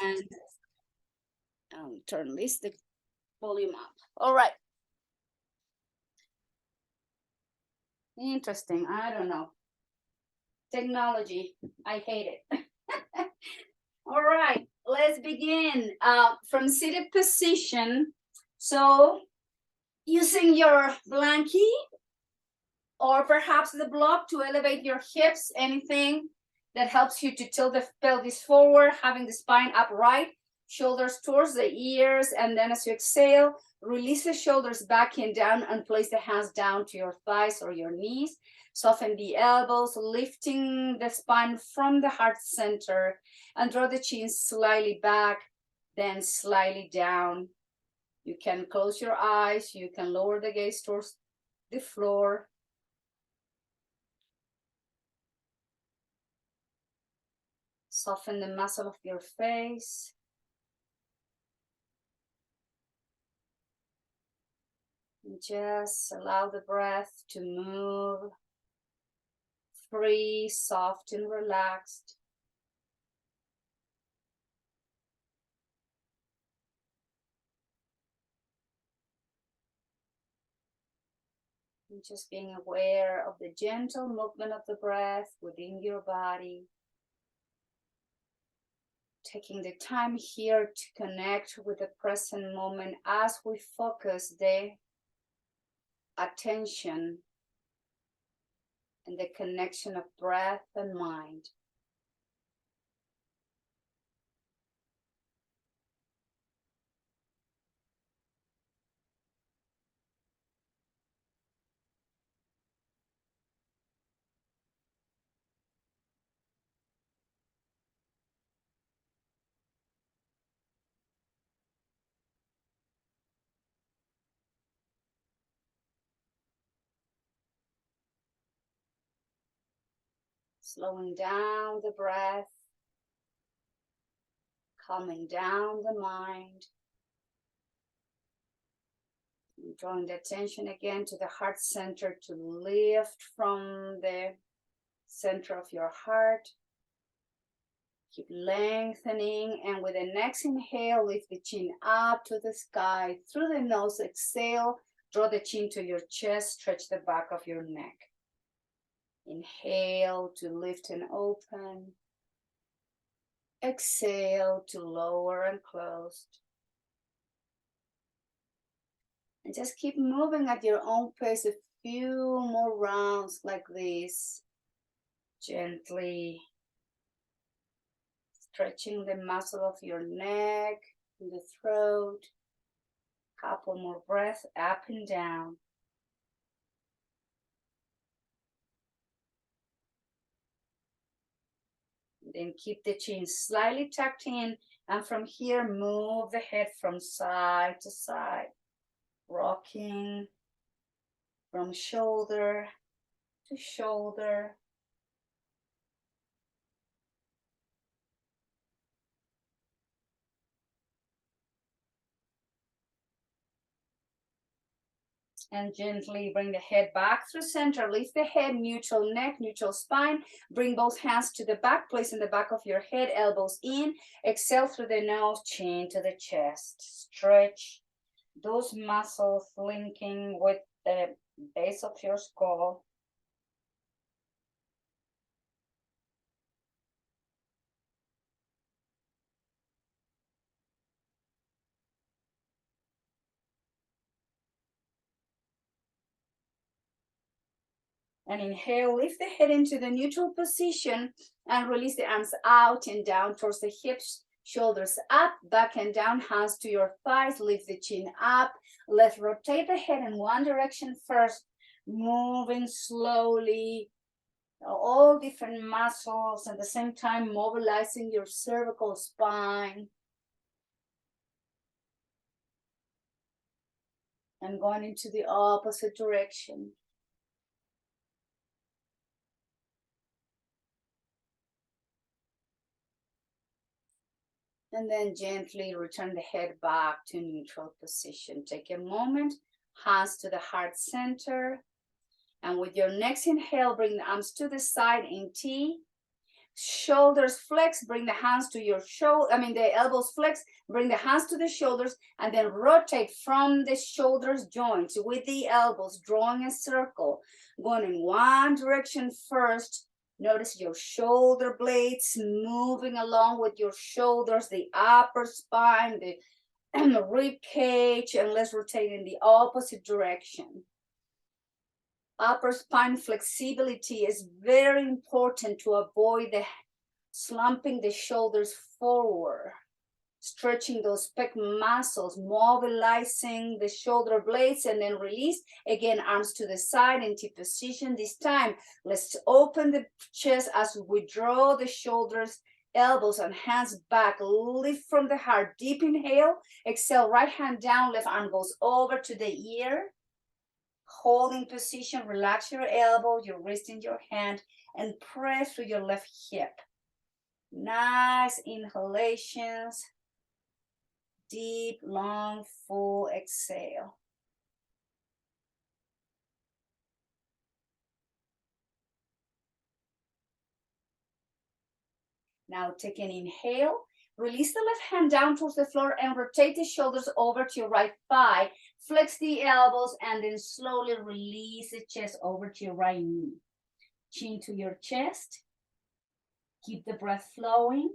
And turn this the volume up. All right. Interesting. I don't know. Technology. I hate it. All right. Let's begin. From seated position. So using your blankie or perhaps the block to elevate your hips, anything that helps you to tilt the pelvis forward, having the spine upright, shoulders towards the ears, and then as you exhale, release the shoulders back and down and place the hands down to your thighs or your knees. Soften the elbows, lifting the spine from the heart center, and draw the chin slightly back, then slightly down. You can close your eyes, you can lower the gaze towards the floor. Soften the muscle of your face. And just allow the breath to move free, soft, and relaxed. And just being aware of the gentle movement of the breath within your body. Taking the time here to connect with the present moment as we focus the attention and the connection of breath and mind. Slowing down the breath, calming down the mind, and drawing the attention again to the heart center to lift from the center of your heart. Keep lengthening, and with the next inhale, lift the chin up to the sky. Through the nose, exhale, draw the chin to your chest, stretch the back of your neck. Inhale to lift and open. Exhale to lower and close. And just keep moving at your own pace, a few more rounds like this. Gently stretching the muscle of your neck, and the throat. Couple more breaths up and down. Then keep the chin slightly tucked in, and from here move the head from side to side, rocking from shoulder to shoulder. And gently bring the head back through center. Lift the head, neutral neck, neutral spine. Bring both hands to the back, place in the back of your head, elbows in. Exhale through the nose, chin to the chest. Stretch those muscles linking with the base of your skull. And inhale, lift the head into the neutral position and release the arms out and down towards the hips, shoulders up, back and down, hands to your thighs, lift the chin up. Let's rotate the head in one direction first, moving slowly, all different muscles, at the same time mobilizing your cervical spine. And going into the opposite direction. And then gently return the head back to neutral position. Take a moment, hands to the heart center. And with your next inhale, bring the arms to the side in T. Shoulders flex, bring the hands to your shoulder, the elbows flex, bring the hands to the shoulders, and then rotate from the shoulders joints with the elbows, drawing a circle, going in one direction first. Notice your shoulder blades moving along with your shoulders, the upper spine, the rib cage, and let's rotate in the opposite direction. Upper spine flexibility is very important to avoid the slumping the shoulders forward, stretching those pec muscles, mobilizing the shoulder blades, and then release. Again, arms to the side in T position. This time, let's open the chest as we draw the shoulders, elbows, and hands back. Lift from the heart. Deep inhale. Exhale, right hand down, left arm goes over to the ear. Holding position, relax your elbow, your wrist in your hand, and press through your left hip. Nice inhalations. Deep, long, full exhale. Now take an inhale. Release the left hand down towards the floor and rotate the shoulders over to your right thigh. Flex the elbows and then slowly release the chest over to your right knee. Chin to your chest. Keep the breath flowing.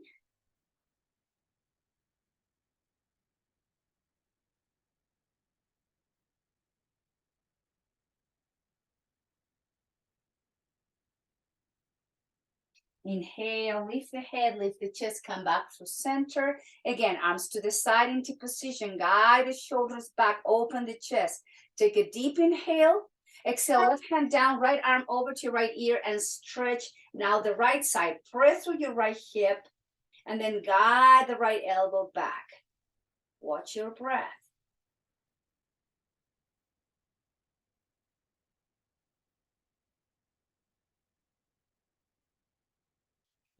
Inhale, lift the head, lift the chest, come back to center. Again, arms to the side into position. Guide the shoulders back, open the chest. Take a deep inhale. Exhale, left hand down, right arm over to your right ear and stretch. Now the right side, press through your right hip and then guide the right elbow back. Watch your breath.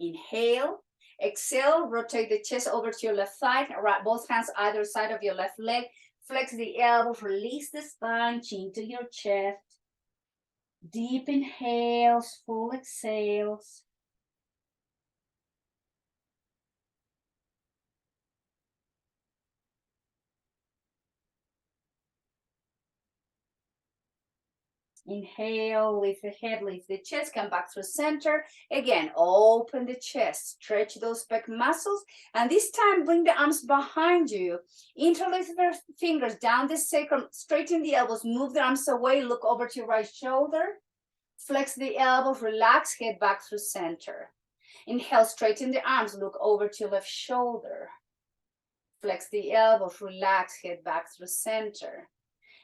Inhale, exhale, rotate the chest over to your left thigh, both hands either side of your left leg. Flex the elbows, release the spine, chin to your chest. Deep inhales, full exhales. Inhale, lift the head, lift the chest, come back through center. Again, open the chest, stretch those back muscles. And this time, bring the arms behind you. Interlace the fingers down the sacrum, straighten the elbows, move the arms away, look over to your right shoulder. Flex the elbows, relax, head back through center. Inhale, straighten the arms, look over to your left shoulder. Flex the elbows, relax, head back through center.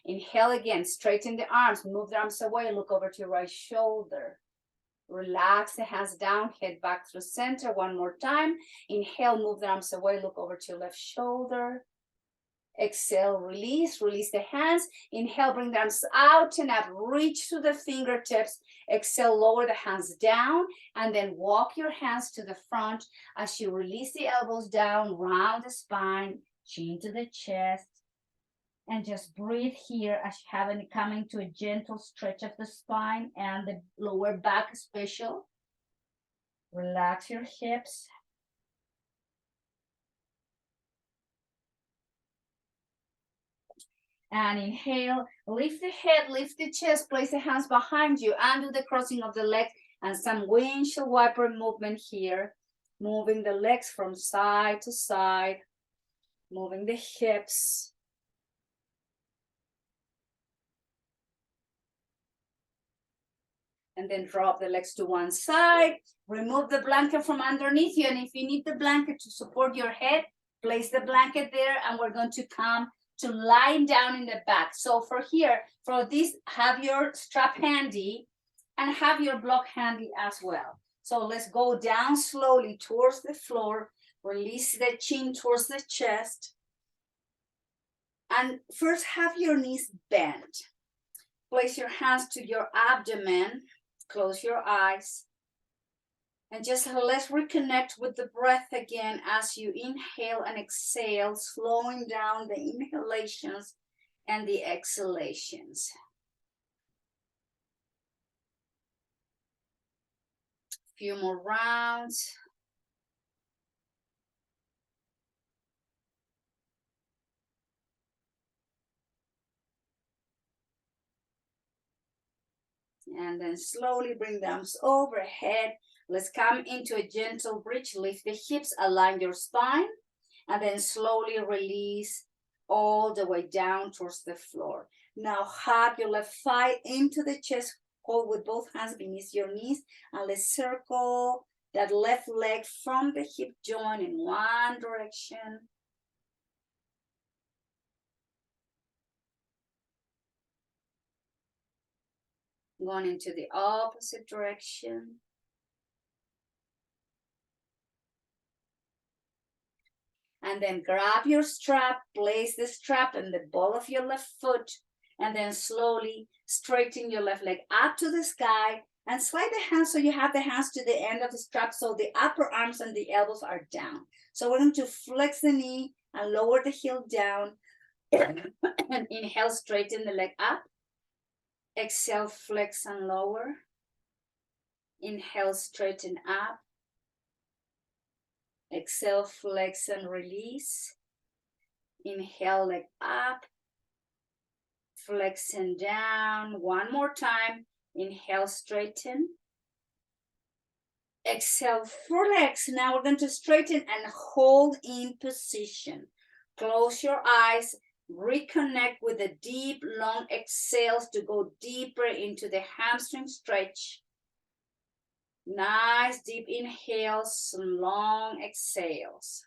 Inhale again, straighten the arms, move the arms away, look over to your right shoulder. Relax the hands down, head back through center. One more time. Inhale, move the arms away, look over to your left shoulder. Exhale, release the hands. Inhale, bring the arms out and up, reach to the fingertips. Exhale, lower the hands down, and then walk your hands to the front as you release the elbows down, round the spine, chin to the chest. And just breathe here as you have it coming to a gentle stretch of the spine and the lower back special. Relax your hips. And inhale, lift the head, lift the chest, place the hands behind you, undo the crossing of the legs, and some windshield wiper movement here. Moving the legs from side to side, moving the hips. And then drop the legs to one side. Remove the blanket from underneath you. And if you need the blanket to support your head, place the blanket there. And we're going to come to lying down in the back. So for here, for this, have your strap handy and have your block handy as well. So let's go down slowly towards the floor. Release the chin towards the chest. And first have your knees bent. Place your hands to your abdomen. Close your eyes. And just let's reconnect with the breath again as you inhale and exhale, slowing down the inhalations and the exhalations. Few more rounds. And then slowly bring the arms overhead. Let's come into a gentle bridge. Lift the hips, align your spine, and then slowly release all the way down towards the floor. Now hug your left thigh into the chest. Hold with both hands beneath your knees, and let's circle that left leg from the hip joint in one direction. Going into the opposite direction. And then grab your strap, place the strap in the ball of your left foot, and then slowly straighten your left leg up to the sky and slide the hands so you have the hands to the end of the strap so the upper arms and the elbows are down. So we're going to flex the knee and lower the heel down. And inhale, straighten the leg up. Exhale, flex and lower. Inhale, straighten up. Exhale, flex and release. Inhale, leg up. Flex and down. One more time. Inhale, straighten. Exhale, flex. Now we're going to straighten and hold in position. Close your eyes. Reconnect with the deep, long exhales to go deeper into the hamstring stretch. Nice deep inhales, long exhales.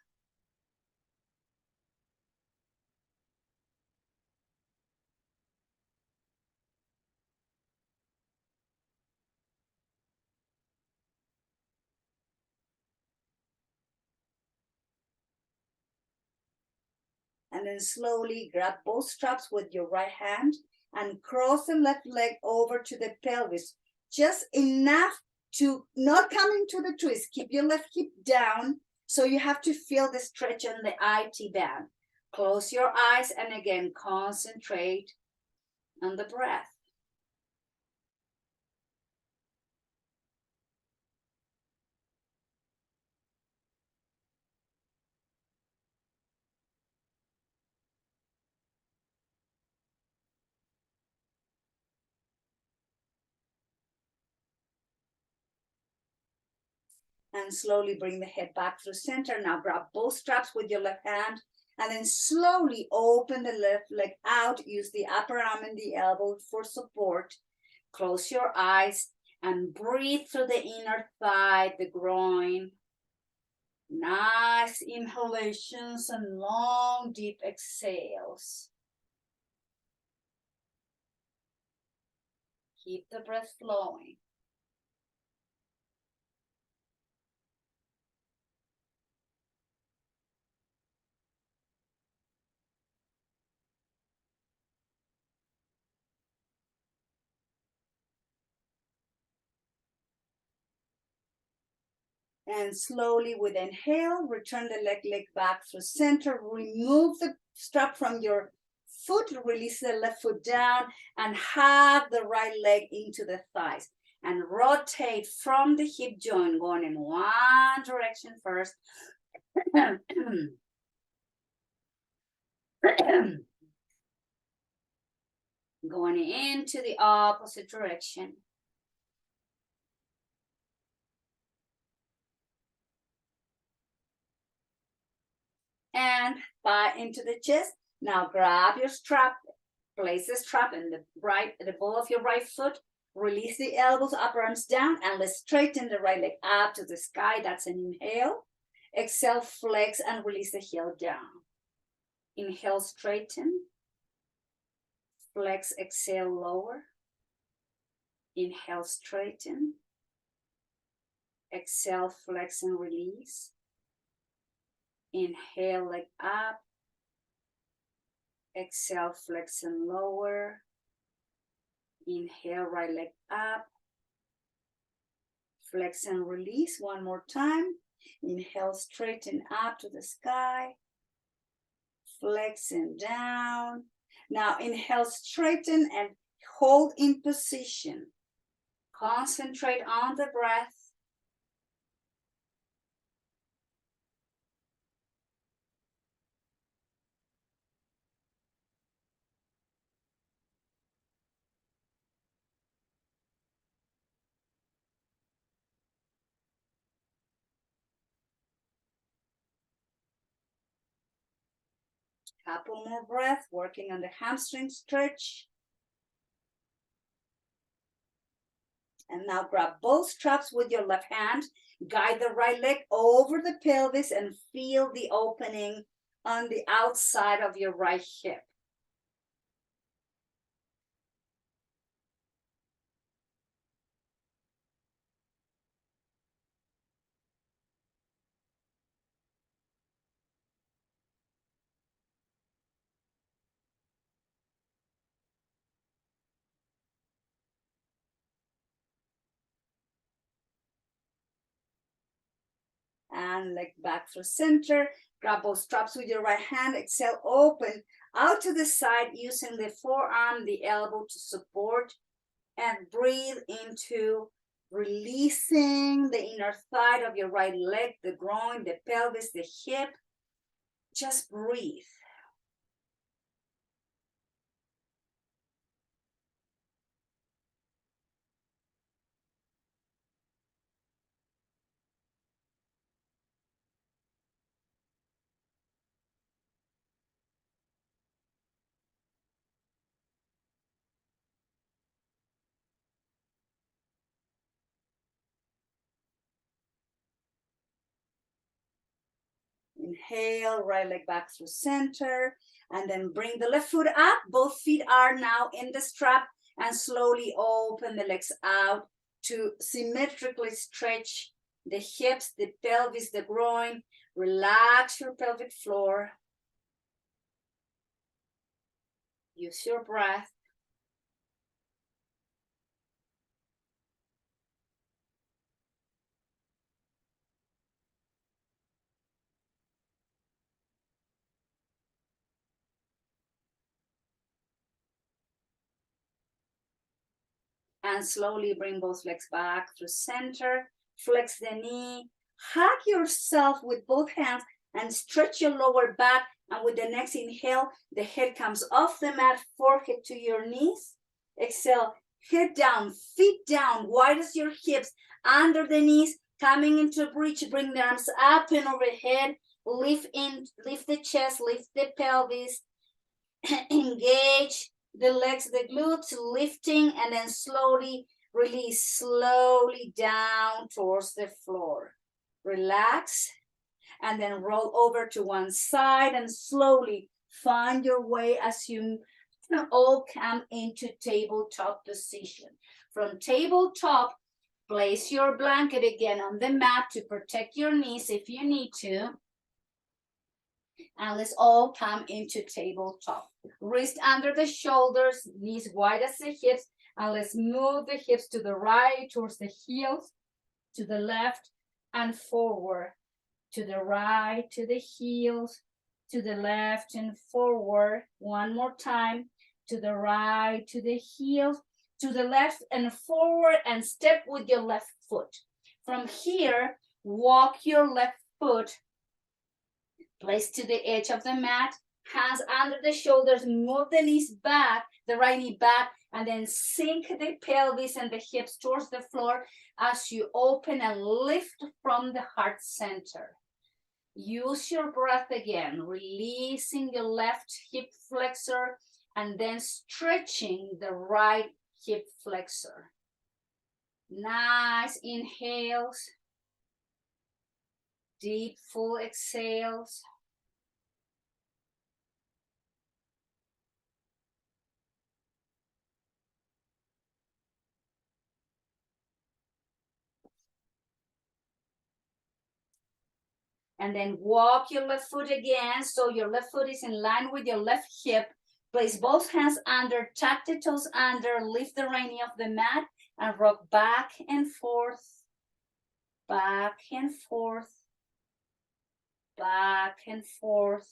And then slowly grab both straps with your right hand and cross the left leg over to the pelvis. Just enough to not come into the twist. Keep your left hip down. So you have to feel the stretch on the IT band. Close your eyes and again, concentrate on the breath. And slowly bring the head back through center. Now grab both straps with your left hand and then slowly open the left leg out. Use the upper arm and the elbow for support. Close your eyes and breathe through the inner thigh, the groin. Nice inhalations and long, deep exhales. Keep the breath flowing. And slowly with inhale, return the leg back through center. Remove the strap from your foot, release the left foot down and hug the right leg into the thighs. And rotate from the hip joint, going in one direction first. Going into the opposite direction. And thigh into the chest. Now grab your strap, place the strap in the ball of your right foot, release the elbows, upper arms down, and let's straighten the right leg up to the sky. That's an inhale. Exhale, flex and release the heel down. Inhale, straighten. Flex, exhale, lower. Inhale, straighten. Exhale, flex and release. Inhale, leg up. Exhale, flex and lower. Inhale, right leg up. Flex and release one more time. Inhale, straighten up to the sky. Flex and down. Now inhale, straighten and hold in position. Concentrate on the breath. Couple more breaths, working on the hamstring stretch. And now grab both straps with your left hand. Guide the right leg over the pelvis and feel the opening on the outside of your right hip. And leg back through center. Grab both straps with your right hand. Exhale, open out to the side using the forearm, the elbow to support. And breathe into releasing the inner thigh of your right leg, the groin, the pelvis, the hip. Just breathe. Inhale, right leg back through center, and then bring the left foot up. Both feet are now in the strap, and slowly open the legs out to symmetrically stretch the hips, the pelvis, the groin. Relax your pelvic floor. Use your breath. And slowly bring both legs back through center. Flex the knee. Hug yourself with both hands and stretch your lower back. And with the next inhale, the head comes off the mat, forehead to your knees. Exhale, head down, feet down, wide as your hips, under the knees, coming into a bridge. Bring the arms up and overhead. Lift the chest, lift the pelvis. Engage the legs, the glutes, lifting, and then slowly release, slowly down towards the floor. Relax, and then roll over to one side and slowly find your way as you all come into tabletop position. From tabletop, place your blanket again on the mat to protect your knees if you need to. And let's all come into tabletop. Wrist under the shoulders, knees wide as the hips. And let's move the hips to the right, towards the heels, to the left, and forward. To the right, to the heels, to the left, and forward. One more time. To the right, to the heels, to the left, and forward. And step with your left foot. From here, walk your left foot. Place to the edge of the mat, hands under the shoulders, move the knees back, the right knee back, and then sink the pelvis and the hips towards the floor as you open and lift from the heart center. Use your breath again, releasing your left hip flexor and then stretching the right hip flexor. Nice inhales. Deep, full exhales. And then walk your left foot again. So your left foot is in line with your left hip. Place both hands under, tuck the toes under, lift the right knee off the mat, and rock back and forth, back and forth, back and forth,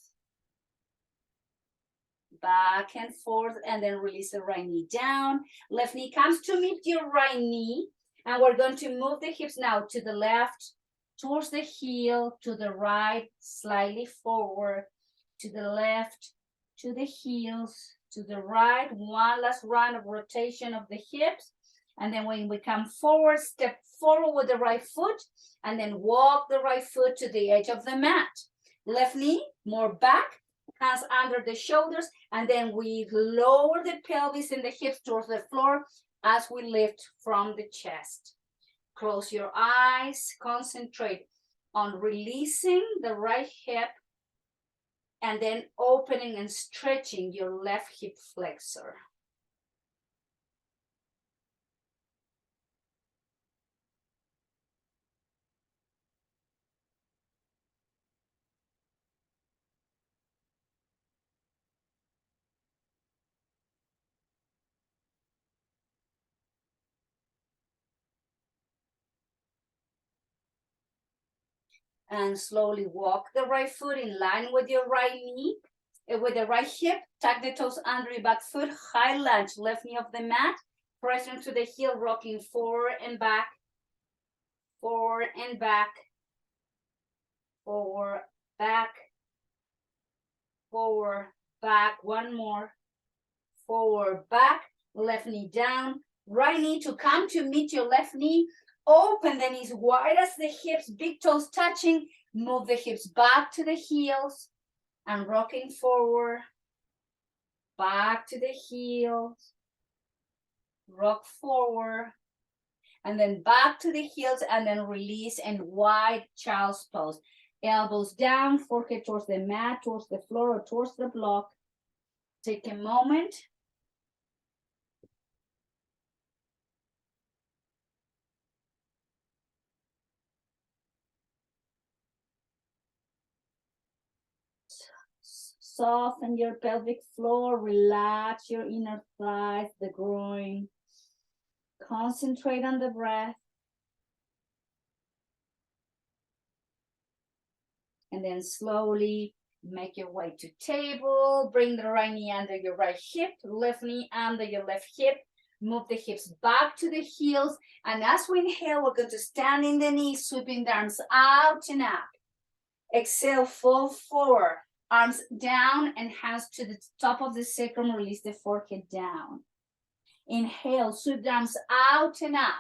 back and forth, and then release the right knee down. Left knee comes to meet your right knee, and we're going to move the hips now to the left, towards the heel, to the right, slightly forward, to the left, to the heels, to the right. One last round of rotation of the hips. And then when we come forward, step forward with the right foot, and then walk the right foot to the edge of the mat. Left knee, more back, hands under the shoulders, and then we lower the pelvis and the hips towards the floor as we lift from the chest. Close your eyes, concentrate on releasing the right hip and then opening and stretching your left hip flexor. And slowly walk the right foot in line with your right knee, with the right hip. Tuck the toes under your back foot, high lunge, left knee off the mat, press into the heel, rocking forward and back, forward and back, forward, back, forward, back. One more, forward, back, left knee down, right knee to come to meet your left knee. Open the knees wide as the hips, big toes touching. Move the hips back to the heels and rocking forward, back to the heels, rock forward, and then back to the heels, and then release and wide child's pose. Elbows down, forehead towards the mat, towards the floor, or towards the block. Take a moment. Soften your pelvic floor, relax your inner thighs, the groin. Concentrate on the breath. And then slowly make your way to table. Bring the right knee under your right hip, left knee under your left hip. Move the hips back to the heels. And as we inhale, we're going to stand in the knees, sweeping the arms out and up. Exhale, fall forward. Arms down and hands to the top of the sacrum. Release the forehead down. Inhale, sweep the arms out and up.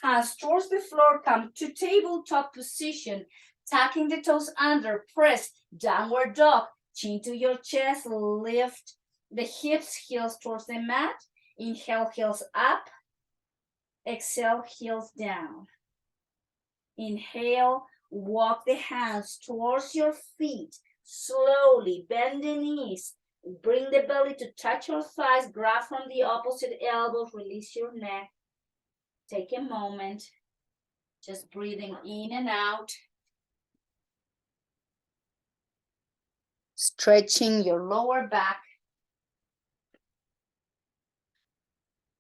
Hands towards the floor, come to tabletop position. Tucking the toes under, press, downward dog. Chin to your chest, lift the hips, heels towards the mat. Inhale, heels up. Exhale, heels down. Inhale, walk the hands towards your feet. Slowly bend the knees. Bring the belly to touch your thighs. Grab from the opposite elbows. Release your neck. Take a moment. Just breathing in and out. Stretching your lower back.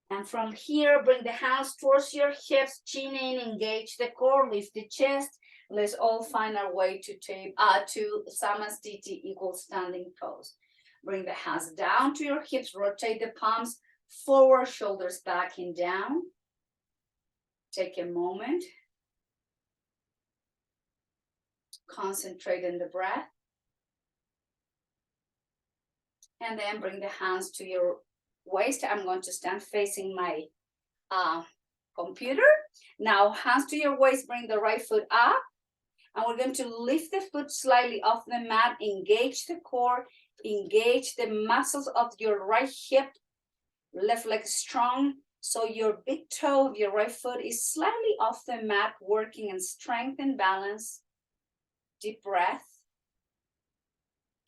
And from here, bring the hands towards your hips, chin in, engage the core, lift the chest. Let's all find our way to Samasthiti, equal standing pose. Bring the hands down to your hips, rotate the palms forward, shoulders back and down. Take a moment. Concentrate on the breath. And then bring the hands to your waist. I'm going to stand facing my computer. Now, hands to your waist, bring the right foot up. And we're going to lift the foot slightly off the mat, engage the core, engage the muscles of your right hip, left leg strong. So your big toe of your right foot is slightly off the mat, working in strength and balance. Deep breath.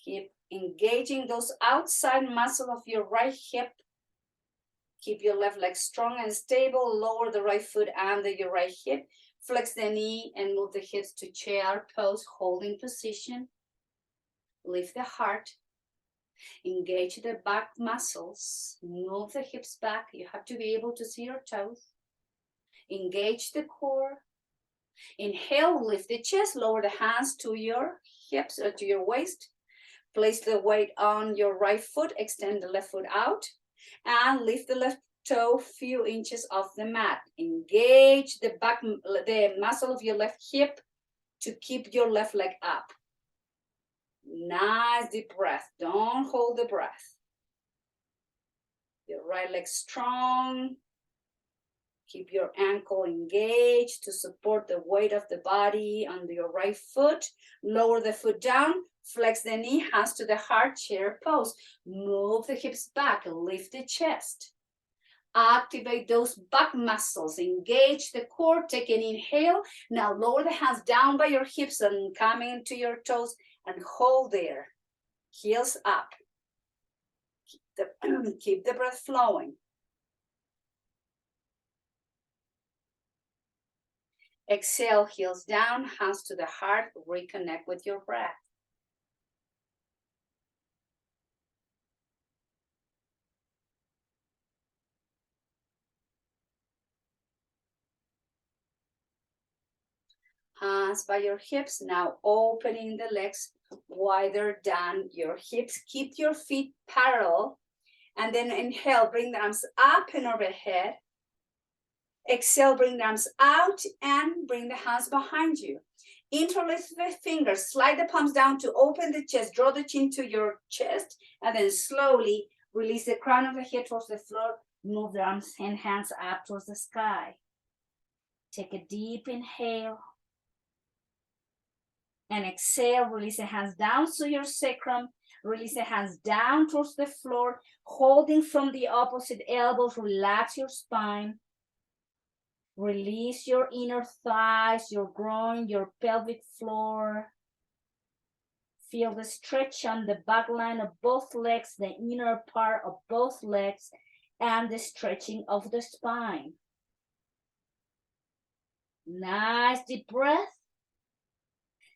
Keep engaging those outside muscles of your right hip. Keep your left leg strong and stable. Lower the right foot under your right hip. Flex the knee and move the hips to chair pose, holding position. Lift the heart. Engage the back muscles. Move the hips back. You have to be able to see your toes. Engage the core. Inhale, lift the chest. Lower the hands to your hips or to your waist. Place the weight on your right foot. Extend the left foot out. And lift the left toe few inches off the mat. Engage the muscle of your left hip to keep your left leg up. Nice deep breath. Don't hold the breath. Your right leg strong. Keep your ankle engaged to support the weight of the body under your right foot. Lower the foot down. Flex the knee, hands to the heart, chair pose. Move the hips back, lift the chest. Activate those back muscles, engage the core, take an inhale. Now lower the hands down by your hips and come into your toes and hold there. Heels up. Keep the breath flowing. Exhale, heels down, hands to the heart, reconnect with your breath. Hands by your hips, now opening the legs wider than your hips. Keep your feet parallel, and then inhale, bring the arms up and overhead. Exhale, bring the arms out and bring the hands behind you. Interlace the fingers, slide the palms down to open the chest, draw the chin to your chest, and then slowly release the crown of the head towards the floor. Move the arms and hands up towards the sky. Take a deep inhale. And exhale, release the hands down to your sacrum. Release the hands down towards the floor, holding from the opposite elbows. Relax your spine. Release your inner thighs, your groin, your pelvic floor. Feel the stretch on the back line of both legs, the inner part of both legs, and the stretching of the spine. Nice deep breath.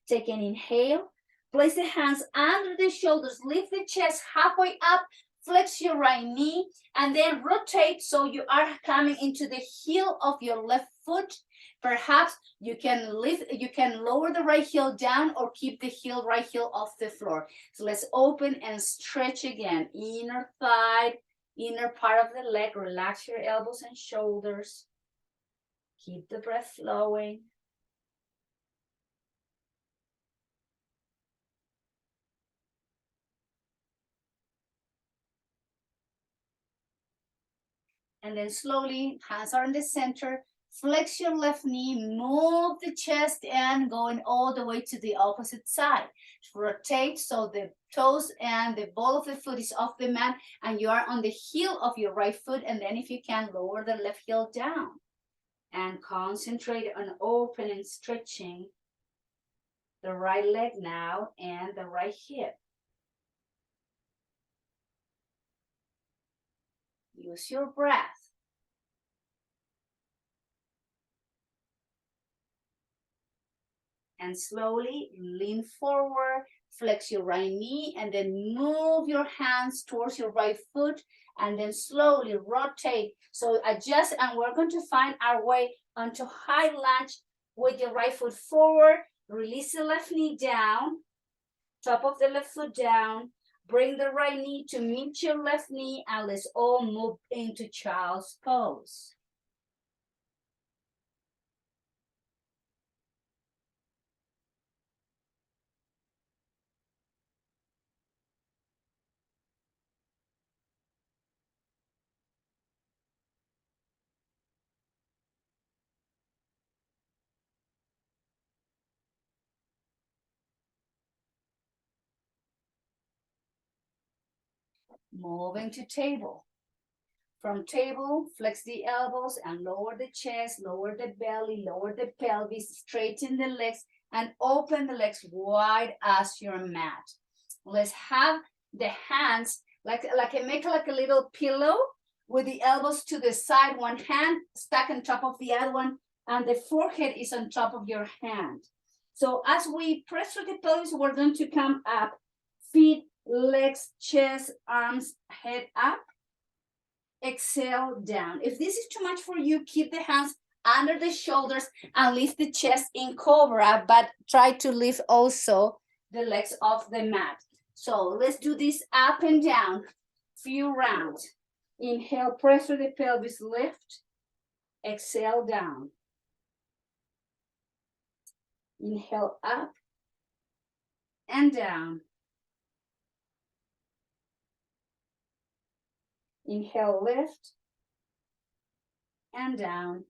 Take an inhale. Place the hands under the shoulders. Lift the chest halfway up. Flex your right knee and then rotate so you are coming into the heel of your left foot. Perhaps you can lower the right heel down or keep the right heel off the floor. So let's open and stretch again. Inner thigh, inner part of the leg. Relax your elbows and shoulders. Keep the breath flowing. And then slowly, hands are in the center. Flex your left knee, move the chest and going all the way to the opposite side. Rotate so the toes and the ball of the foot is off the mat and you are on the heel of your right foot. And then if you can, lower the left heel down. And concentrate on open and stretching the right leg now and the right hip. Use your breath. And slowly lean forward, flex your right knee, and then move your hands towards your right foot, and then slowly rotate. So adjust, and we're going to find our way onto high lunge with your right foot forward. Release the left knee down, top of the left foot down. Bring the right knee to meet your left knee, and let's all move into child's pose. Moving to table. From table, flex the elbows and lower the chest, lower the belly, lower the pelvis, straighten the legs, and open the legs wide as your mat. Let's have the hands make like a little pillow with the elbows to the side, one hand stuck on top of the other one, and the forehead is on top of your hand. So as we press through the pelvis, we're going to come up, feet, legs, chest, arms, head up. Exhale down. If this is too much for you, keep the hands under the shoulders and lift the chest in cobra, but try to lift also the legs off the mat. So let's do this up and down, few rounds. Inhale, press through the pelvis, lift. Exhale down. Inhale up and down. Inhale, lift and down.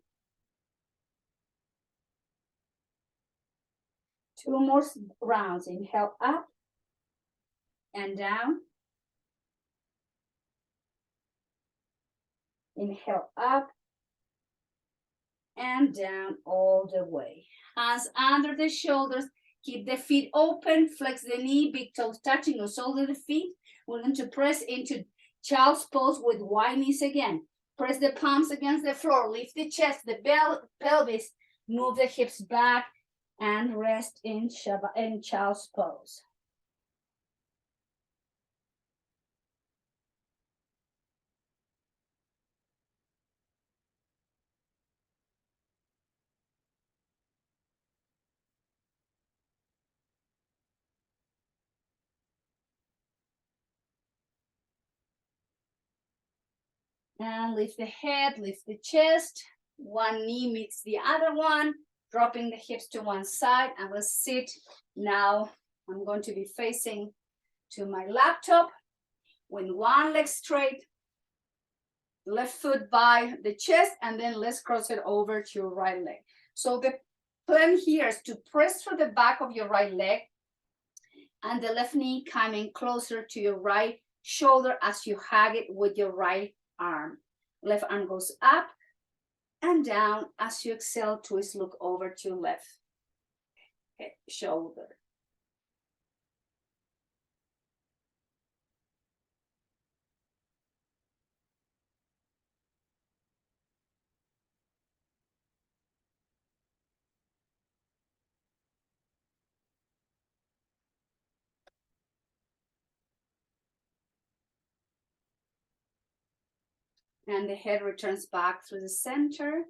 Two more rounds. Inhale up and down. Inhale up and down all the way. Hands under the shoulders. Keep the feet open. Flex the knee, big toes touching or shoulder the feet. We're going to press into child's pose with wide knees again. Press the palms against the floor. Lift the chest, the pelvis. Move the hips back and rest in child's pose. And lift the head, lift the chest. One knee meets the other one, dropping the hips to one side. And we'll sit. Now I'm going to be facing to my laptop with one leg straight, left foot by the chest, and then let's cross it over to your right leg. So the plan here is to press through the back of your right leg and the left knee coming closer to your right shoulder as you hug it with your right arm. Left arm goes up and down. As you exhale, twist, look over to left shoulder. And the head returns back through the center.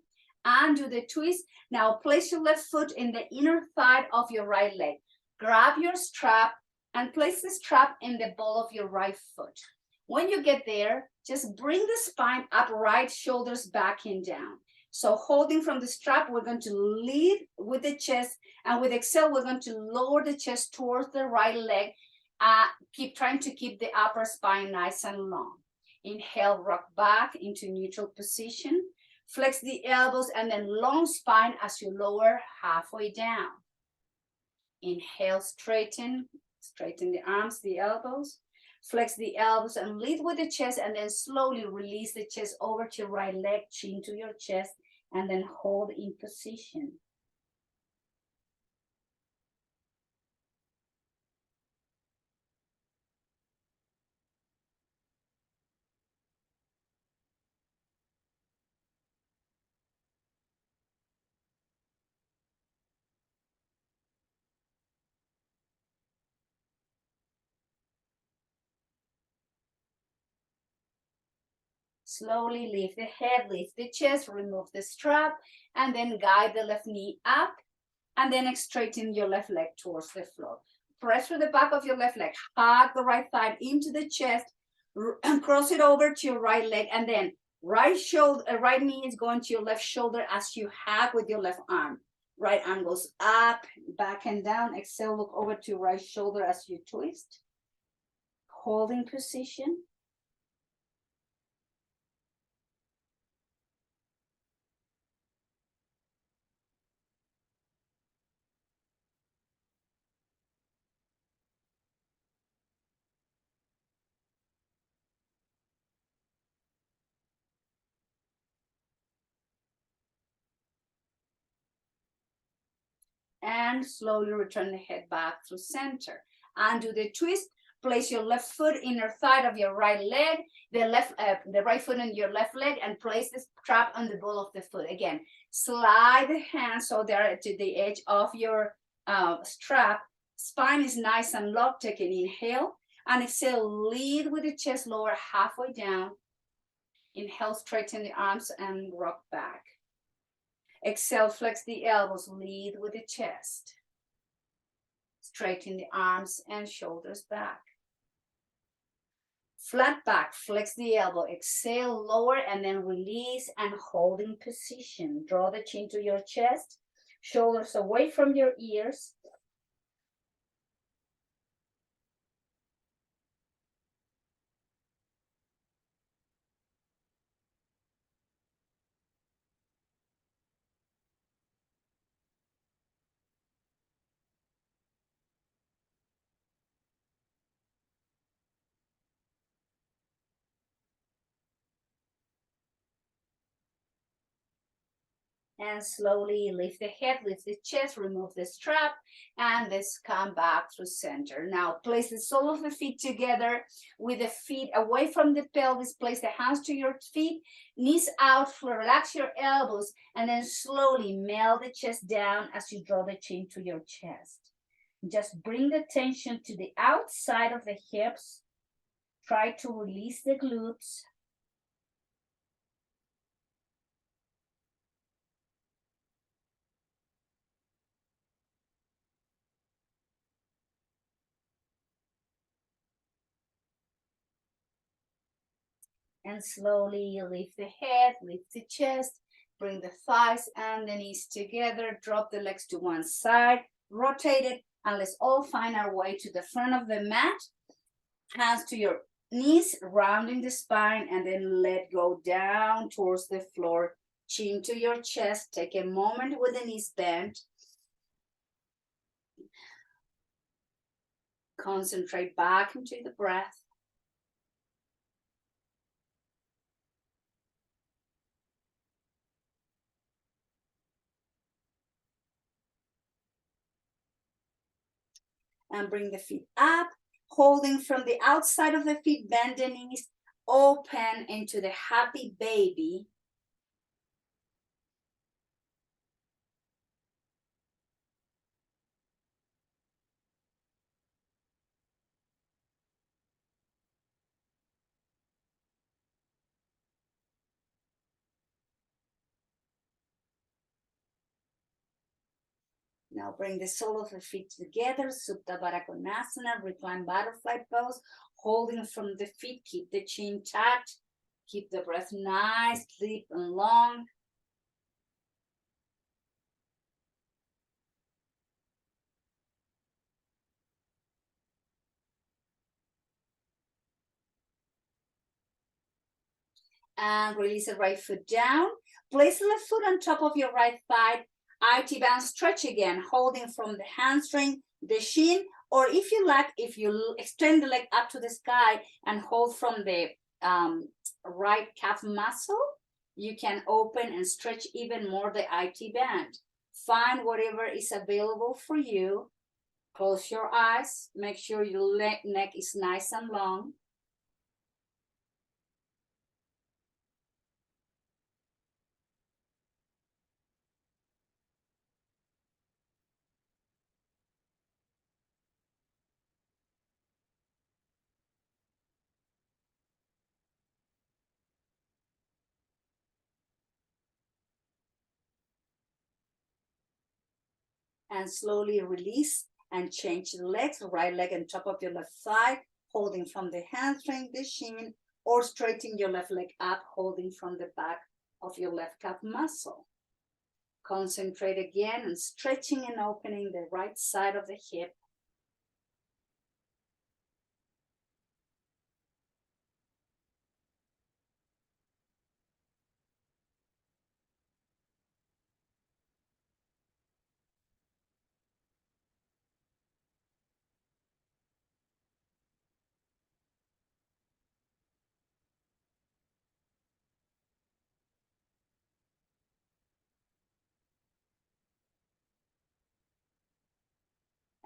And do the twist. Now place your left foot in the inner thigh of your right leg. Grab your strap and place the strap in the ball of your right foot. When you get there, just bring the spine up, right shoulders back and down. So holding from the strap, we're going to lead with the chest, and with exhale, we're going to lower the chest towards the right leg. Keep trying to keep the upper spine nice and long. Inhale, rock back into neutral position. Flex the elbows and then long spine as you lower halfway down. Inhale, straighten the arms, the elbows. Flex the elbows and lead with the chest, and then slowly release the chest over to your right leg, chin to your chest, and then hold in position. Slowly lift the head, lift the chest, remove the strap, and then guide the left knee up, and then straighten your left leg towards the floor. Press through the back of your left leg, hug the right thigh into the chest, and cross it over to your right leg, and then right knee is going to your left shoulder as you hug with your left arm. Right arm goes up, back and down. Exhale, look over to your right shoulder as you twist. Holding position. And slowly return the head back to center. And do the twist. Place your left foot inner thigh of your right leg, the right foot in your left leg, and place the strap on the ball of the foot. Again, slide the hands so they're to the edge of your strap. Spine is nice and locked. Take an inhale and exhale. Lead with the chest lower halfway down. Inhale, straighten the arms and rock back. Exhale, flex the elbows, lead with the chest. Straighten the arms and shoulders back. Flat back, flex the elbow, exhale, lower, and then release and hold in position. Draw the chin to your chest, shoulders away from your ears. And slowly lift the head, lift the chest, remove the strap, and let's come back to center. Now place the sole of the feet together with the feet away from the pelvis. Place the hands to your feet, knees out, relax your elbows, and then slowly melt the chest down as you draw the chin to your chest. Just bring the tension to the outside of the hips. Try to release the glutes. And slowly lift the head, lift the chest, bring the thighs and the knees together, drop the legs to one side, rotate it, and let's all find our way to the front of the mat. Hands to your knees, rounding the spine, and then let go down towards the floor, chin to your chest. Take a moment with the knees bent. Concentrate back into the breath. And bring the feet up, holding from the outside of the feet, bend the knees, open into the happy baby. Now bring the sole of the feet together, Supta Baddha Konasana, recline butterfly pose, holding from the feet, keep the chin tucked, keep the breath nice, deep and long. And release the right foot down. Place the left foot on top of your right thigh. IT band stretch again, holding from the hamstring, the shin, or if you like, if you extend the leg up to the sky and hold from the right calf muscle, you can open and stretch even more the IT band. Find whatever is available for you. Close your eyes. Make sure your neck is nice and long. And slowly release and change the legs, right leg on top of your left thigh, holding from the hamstring, the shin, or straighten your left leg up, holding from the back of your left calf muscle. Concentrate again on stretching and opening the right side of the hip.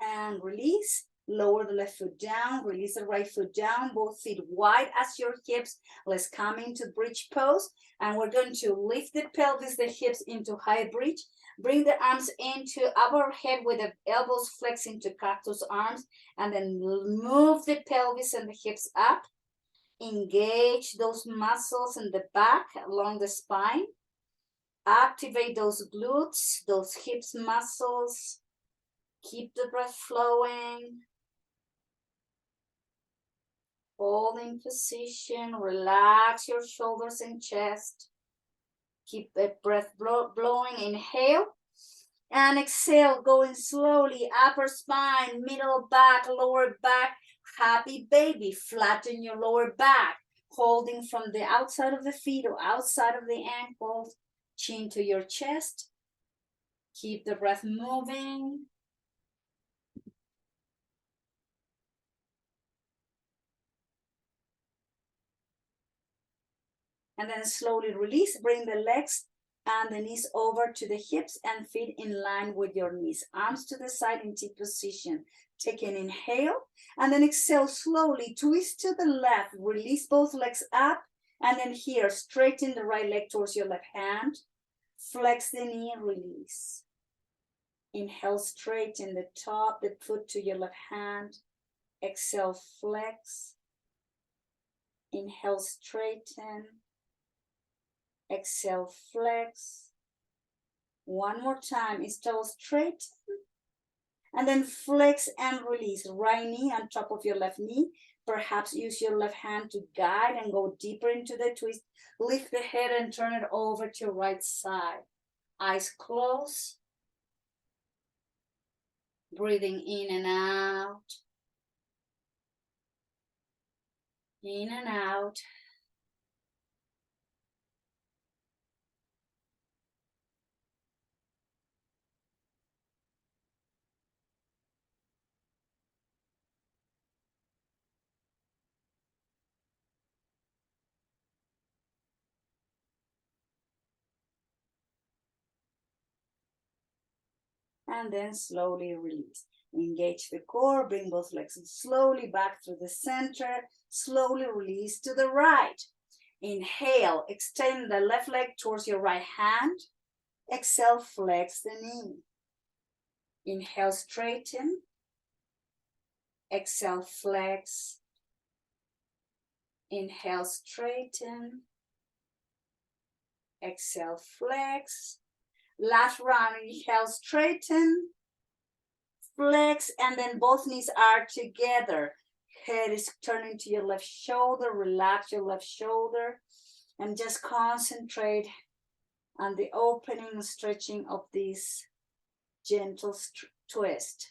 And release. Lower the left foot down, release the right foot down, both feet wide as your hips. Let's come into bridge pose, and we're going to lift the pelvis, the hips into high bridge. Bring the arms into overhead with the elbows flex into cactus arms, and then move the pelvis and the hips up. Engage those muscles in the back along the spine. Activate those glutes, those hips muscles. Keep the breath flowing. Hold in position, relax your shoulders and chest. Keep the breath blowing, inhale. And exhale, going slowly, upper spine, middle back, lower back, happy baby. Flatten your lower back, holding from the outside of the feet or outside of the ankles, chin to your chest. Keep the breath moving. And then slowly release, bring the legs and the knees over to the hips and feet in line with your knees. Arms to the side in T position. Take an inhale and then exhale slowly. Twist to the left. Release both legs up. And then here, straighten the right leg towards your left hand. Flex the knee, release. Inhale, straighten the top, the foot to your left hand. Exhale, flex. Inhale, straighten. Exhale, flex. One more time. Inhale, straighten. And then flex and release. Right knee on top of your left knee. Perhaps use your left hand to guide and go deeper into the twist. Lift the head and turn it over to your right side. Eyes closed. Breathing in and out. In and out. And then slowly release. Engage the core, bring both legs slowly back through the center, slowly release to the right. Inhale, extend the left leg towards your right hand. Exhale, flex the knee. Inhale, straighten. Exhale, flex. Inhale, straighten. Exhale, flex. Last round, inhale, straighten. Flex, and then both knees are together. Head is turning to your left shoulder. Relax your left shoulder and just concentrate on the opening and stretching of this gentle twist.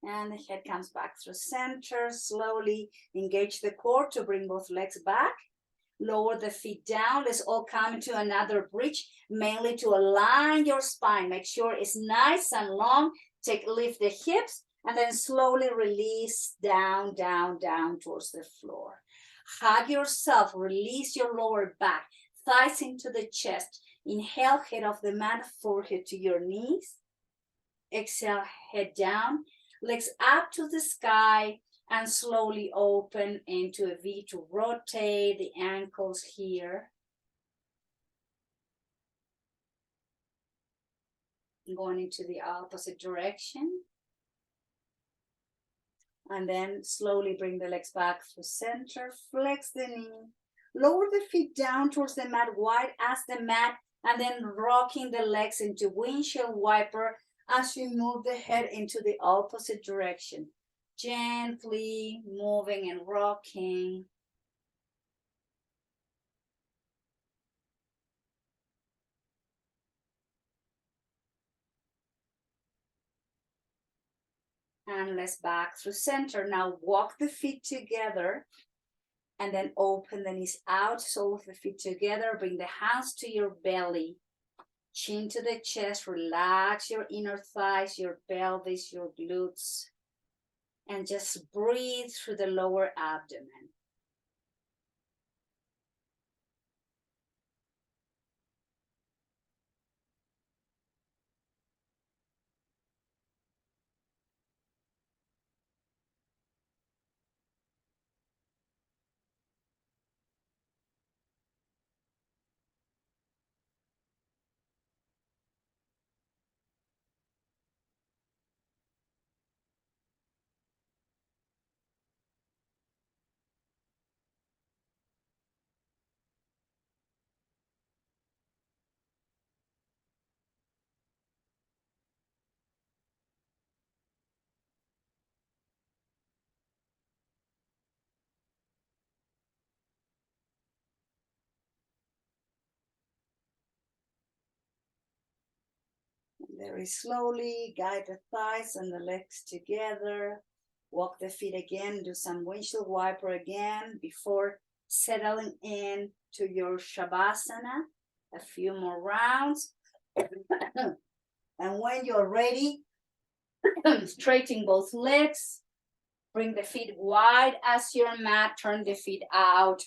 And the head comes back through center. Slowly engage the core to bring both legs back. Lower the feet down. Let's all come into another bridge, mainly to align your spine. Make sure it's nice and long. Lift the hips and then slowly release down, down, down towards the floor. Hug yourself. Release your lower back. Thighs into the chest. Inhale, head off the mat, forehead to your knees. Exhale, head down. Legs up to the sky and slowly open into a V to rotate the ankles here. Going into the opposite direction. And then slowly bring the legs back through center. Flex the knee. Lower the feet down towards the mat, wide as the mat, and then rocking the legs into windshield wiper as you move the head into the opposite direction. Gently moving and rocking. And let's back through center. Now walk the feet together and then open the knees out. So with the feet together, bring the hands to your belly. Chin to the chest, relax your inner thighs, your pelvis, your glutes, and just breathe through the lower abdomen. Very slowly, guide the thighs and the legs together. Walk the feet again, do some windshield wiper again before settling in to your Shavasana. A few more rounds. And when you're ready, straighten both legs. Bring the feet wide as your mat. Turn the feet out.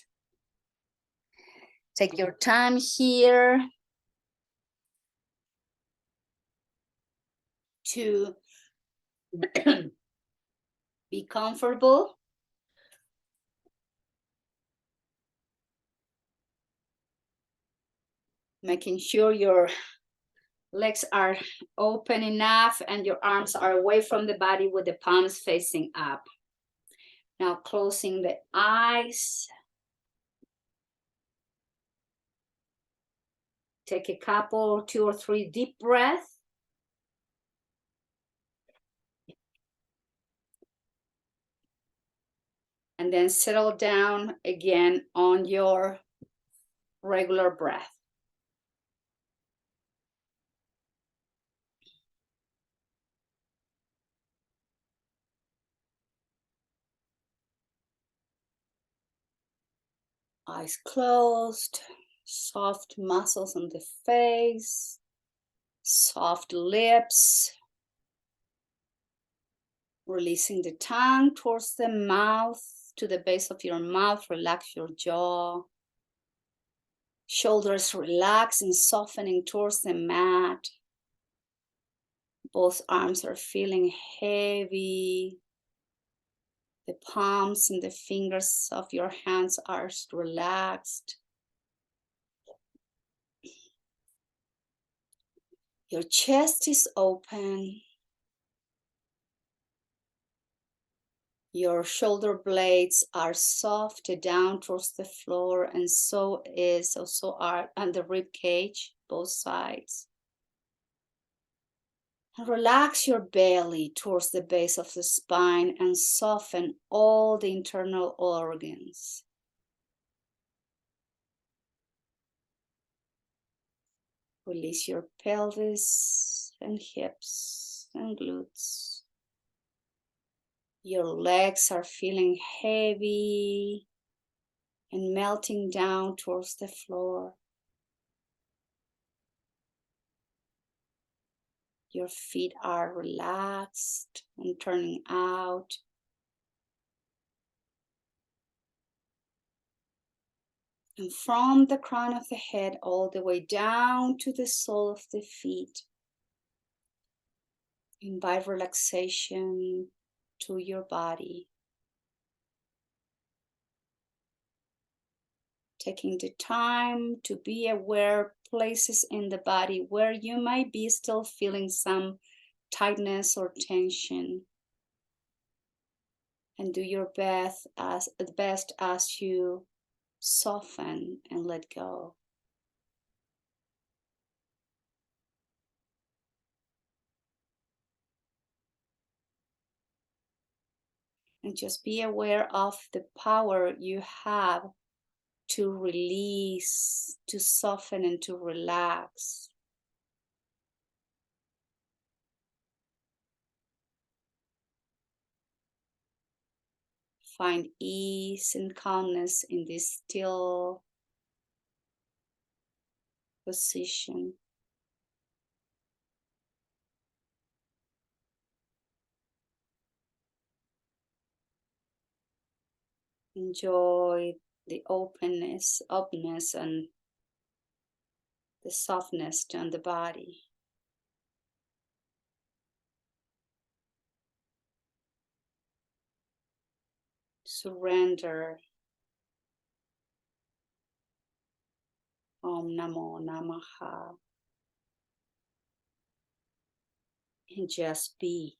Take your time here to be comfortable. Making sure your legs are open enough and your arms are away from the body with the palms facing up. Now closing the eyes. Take a couple, 2 or 3 deep breaths. And then settle down again on your regular breath. Eyes closed, soft muscles on the face, soft lips. Releasing the tongue towards the mouth, to the base of your mouth. Relax your jaw. Shoulders relax and softening towards the mat. Both arms are feeling heavy. The palms and the fingers of your hands are relaxed. Your chest is open. Your shoulder blades are soft down towards the floor, and so are on the rib cage, both sides. Relax your belly towards the base of the spine and soften all the internal organs. Release your pelvis and hips and glutes. Your legs are feeling heavy and melting down towards the floor. Your feet are relaxed and turning out. And from the crown of the head all the way down to the sole of the feet, invite relaxation to your body. Taking the time to be aware places in the body where you might be still feeling some tightness or tension. And do your best as you soften and let go. And just be aware of the power you have to release, to soften, and to relax. Find ease and calmness in this still position. Enjoy the openness and the softness on the body. Surrender. Om Namo Namaha. And just be.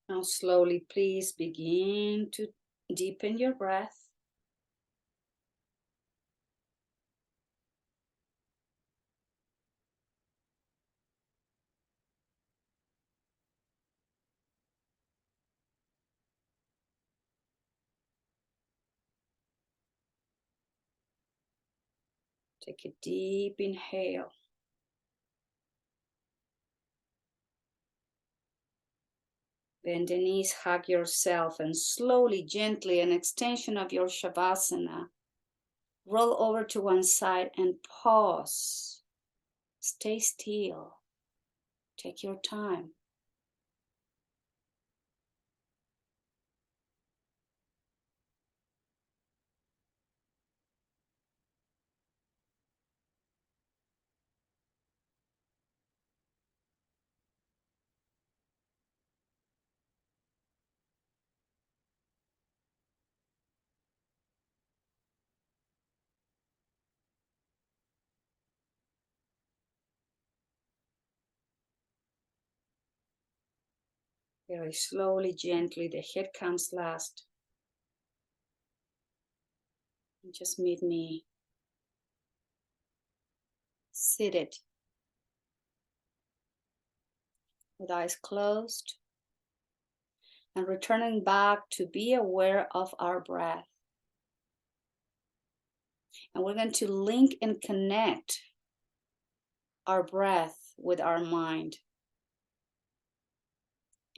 Now slowly, please begin to deepen your breath. Take a deep inhale. Bend the knees, hug yourself, and slowly, gently, an extension of your Shavasana. Roll over to one side and pause. Stay still. Take your time. Very slowly, gently, the head comes last. And just meet me seated with eyes closed and returning back to be aware of our breath. And we're going to link and connect our breath with our mind.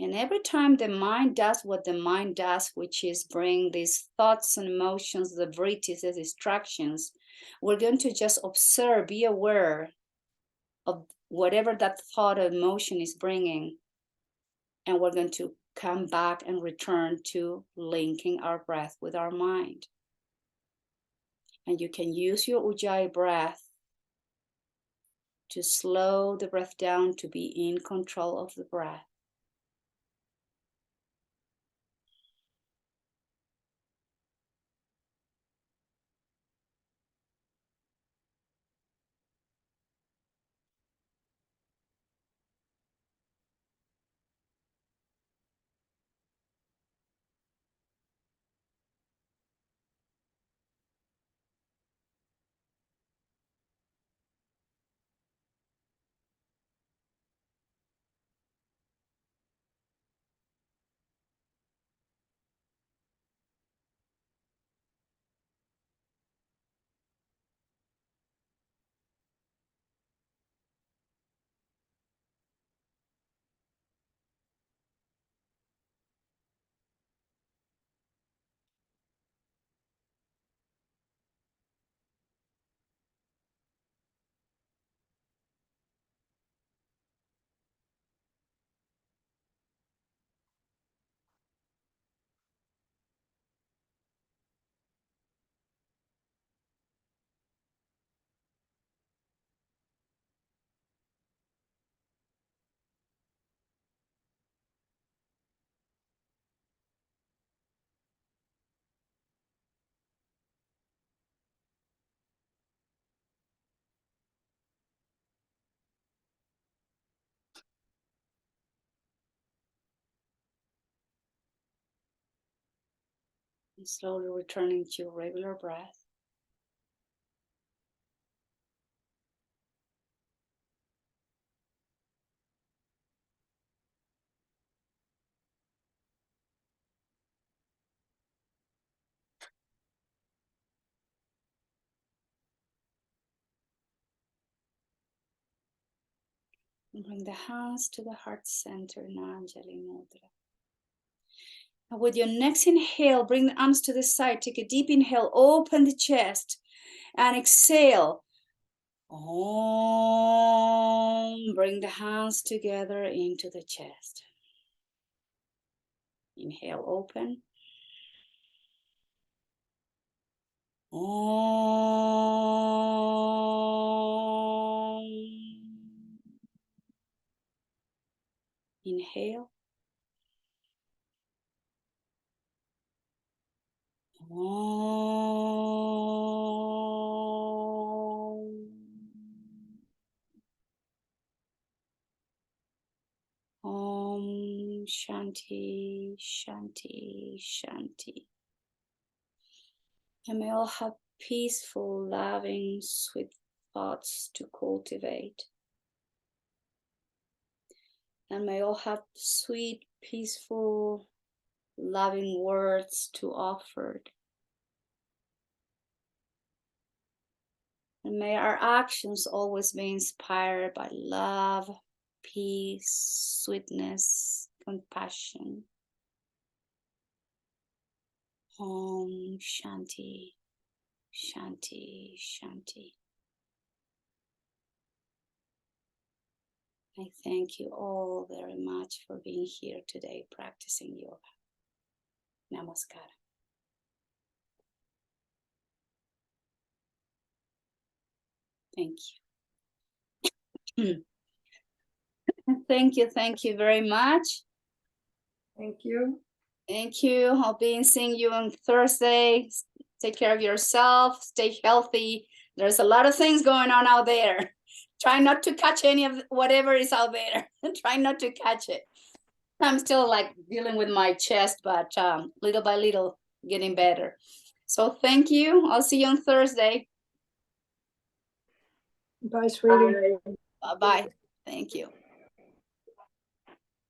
And every time the mind does what the mind does, which is bring these thoughts and emotions, the vrittis, the distractions, we're going to just observe, be aware of whatever that thought or emotion is bringing. And we're going to come back and return to linking our breath with our mind. And you can use your Ujjayi breath to slow the breath down, to be in control of the breath. And slowly returning to your regular breath. And bring the hands to the heart center, Nanjali Mudra. And with your next inhale, bring the arms to the side. Take a deep inhale, open the chest, and exhale. Om. Bring the hands together into the chest. Inhale, open. Om. Inhale. Om. Om Shanti, Shanti, Shanti. And may all have peaceful, loving, sweet thoughts to cultivate. And may all have sweet, peaceful, loving words to offer. And may our actions always be inspired by love, peace, sweetness, compassion. Om Shanti, Shanti, Shanti. I thank you all very much for being here today practicing yoga. Namaskar. Thank you. Thank you very much. Thank you. Thank you. I'll be seeing you on Thursday. Take care of yourself. Stay healthy. There's a lot of things going on out there. Try not to catch any of whatever is out there. Try not to catch it. I'm still like dealing with my chest, but little by little getting better. So thank you. I'll see you on Thursday. Bye, sweetie. Bye-bye. Thank you.